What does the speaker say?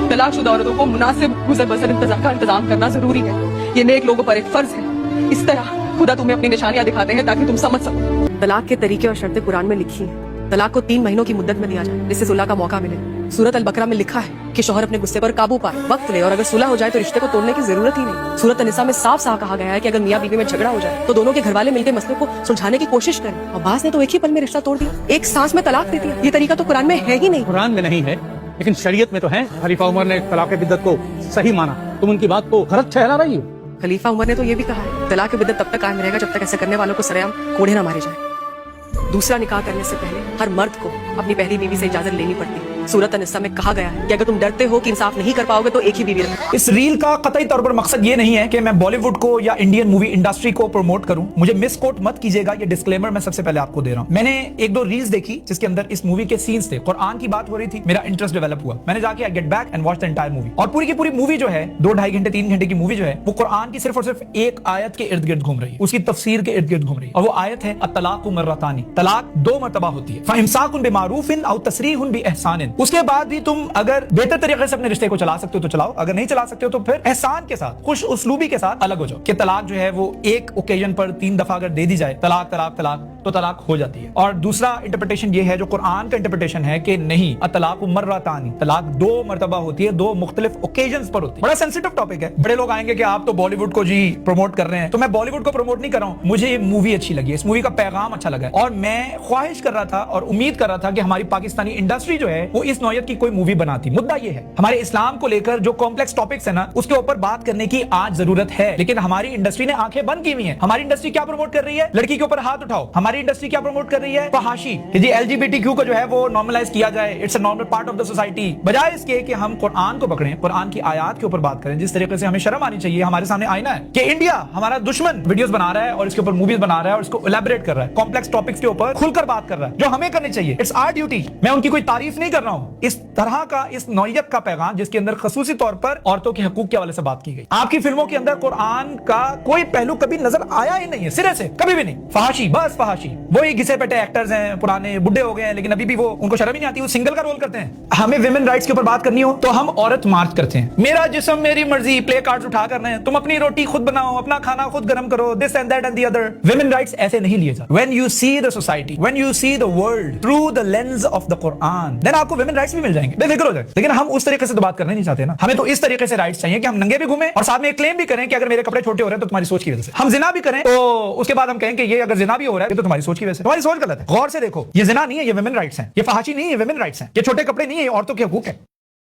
तलाक शुदा औरतों को मुनासिब गुजर बसर का इंतजाम करना जरूरी है। ये नेक लोगों पर एक फर्ज है। इस तरह खुदा तुम्हें अपनी निशानियां दिखाते हैं ताकि तुम समझ सको। तलाक के तरीके और शर्तें कुरान में लिखी हैं। तलाक को 3 महीनों की मुद्दत में दिया जाए जिससे सुलह का मौका मिले। सूरत अल बकरा में लिखा है कि शौहर अपने गुस्से पर काबू पाए, वक्त ले, और अगर सुलह हो जाए तो रिश्ते को तोड़ने की जरूरत ही नहीं। सूरत निसा में साफ साफ कहा गया है कि अगर मियां बीवी में झगड़ा हो जाए तो दोनों के घर वाले मिलकर मसले को सुलझाने की कोशिश करें। अब्बास ने तो एक ही पल में रिश्ता तोड़ दिया, एक सांस में तलाक दे दिया। ये तरीका तो कुरान में है ही नहीं। कुरान में नहीं है लेकिन शरीयत में तो है। खलीफा उमर ने तलाक बिद्दत को सही माना, तुम उनकी बात को गलत ठहरा रही हो। खलीफा उमर ने तो ये भी कहा है तलाक बिद्दत तब तक कायम रहेगा जब तक ऐसे करने वालों को सरेआम कोड़े न मारे जाए। दूसरा निकाह करने से पहले हर मर्द को अपनी पहली बीवी से इजाजत लेनी पड़ती है। सूरत निसा में कहा गया है कि अगर तुम डरते हो कि इंसाफ नहीं कर पाओगे तो एक ही बीवी रखो। इस रील का कतई तौर पर मकसद ये नहीं है कि मैं बॉलीवुड को या इंडियन मूवी इंडस्ट्री को प्रमोट करूं। मुझे मिस कोट मत कीजिएगा, ये डिस्क्लेमर मैं सबसे पहले आपको दे रहा हूं। मैंने 1-2 रील्स देखी जिसके अंदर इस मूवी के सीन्स थे, कुरान की बात हो रही थी, मेरा इंटरेस्ट डेवलप हुआ। मैंने जाके I get back and watch the entire movie, और पूरी की पूरी मूवी जो है 2-2.5 घंटे 3 घंटे की मूवी जो है वो कुरान की सिर्फ और सिर्फ एक आयत के इर्द गिर्द घूम रही है, उसकी तफसीर के इर्द गिर्द घूम रही है। और वो आयत है अत्तलाकु मर्रतानी, तलाक 2 मरतबा होती है। फइमसाकुन बिमारूफिन औ तसरीहुन बिइहसानिन। उसके बाद भी तुम अगर बेहतर तरीके से अपने रिश्ते को चला सकते हो तो चलाओ, अगर नहीं चला सकते हो तो फिर एहसान के साथ, खुश उसलूबी के साथ अलग हो जाओ। कि तलाक जो है वो एक ओकेजन पर 3 दफा अगर दे दी जाए, तलाक तलाक तलाक, तो तलाक हो जाती है। और दूसरा इंटरप्रिटेशन ये है जो कुरान का इंटरप्रिटेशन है कि नहीं, अत्तलाकु मर्रतानी, तलाक 2 मरतबा होती है, 2 मुख्तलिफ ओकेजन्स पर होती है। बड़ा सेंसिटिव टॉपिक है। बड़े लोग आएंगे कि आप तो बॉलीवुड को जी प्रमोट कर रहे हैं, तो मैं बॉलीवुड को प्रमोट नहीं कर रहा हूं। मुझे ये मूवी अच्छी लगी, इस मूवी का पैगाम अच्छा लगा, और मैं ख्वाहिश कर रहा था और उम्मीद कर रहा था कि हमारी पाकिस्तानी इंडस्ट्री जो है वो इस नौयत की कोई मूवी बनाती। मुद्दा ये है हमारे इस्लाम को लेकर जो कॉम्प्लेक्स टॉपिक्स है ना, उसके ऊपर बात करने की आज जरूरत है, लेकिन हमारी इंडस्ट्री ने आंखें बंद की हुई हैं। हमारी इंडस्ट्री क्या प्रमोट कर रही है? लड़की के ऊपर हाथ उठाओ। हमारी इंडस्ट्री क्या प्रमोट कर रही है? फहाशी, कि जी LGBTQ को जो है वो नॉर्मलाइज किया जाए, it's a normal part of the society. बजाय इसके कि हम कुरान को पकड़ें, कुरान की आयत के ऊपर बात करें, जिस तरीके से हमें शर्म आनी चाहिए। हमारे सामने आईना है कि इंडिया हमारा दुश्मन वीडियोस बना रहा है और इसके ऊपर मूवीज बना रहा है और इसको इलैबोरेट कर रहा है, कॉम्प्लेक्स टॉपिक्स के ऊपर खुलकर बात कर रहा है, जो हमें करनी चाहिए। It's our duty. मैं उनकी कोई तारीफ नहीं कर रहा हूं। इस तरह का, इस नौयत का पैगाम जिसके अंदर खसूसी तौर पर औरतों के हकूक के हवाले से बात की गई, आपकी फिल्मों के अंदर कुरान का कोई पहलू कभी नजर आया ही नहीं है, सिरे से कभी भी नहीं। फहाशी, बस फहाशी। वही घिसे पेटे एक्टर्स हैं, पुराने बुढ़े हो गए हैं, लेकिन अभी भी वो, उनको शर्म ही नहीं आती, वो सिंगल का रोल करते हैं। हमें विमेन राइट्स के ऊपर बात करनी हो तो हम औरत मार्च करते हैं, मेरा जिस्म मेरी मर्जी, प्ले कार्ड्स उठा कर रहे हैं, तुम अपनी रोटी खुद बनाओ, अपना खाना खुद गर्म करो, this and that and the other. Women rights ऐसे नहीं लिए जाते। When you see the society, when you see the world through the lens of the Quran, then आपको विमेन राइट्स भी मिल जाएंगे, बेफिक्र हो जाए। लेकिन हम उस तरीके से तो बात करना नहीं चाहते ना। हमें तो इस तरीके से राइट्स चाहिए कि हम नंगे भी घूमें और साथ में क्लेम भी करें कि अगर मेरे कपड़े छोटे हो रहे हैं तो तुम्हारी सोच की वजह से। हम जिना भी करें तो उसके बाद हम कहें कि ये अगर जिना भी हो रहा है तो तुम्हारी सोच की वजह से। तुम्हारी सोच गलत है। गौर से देखो, ये जिना नहीं है, ये विमेन राइट्स हैं, ये फहाशी नहीं है, ये विमेन राइट्स हैं, ये छोटे कपड़े नहीं है, ये औरतों के हकूक है।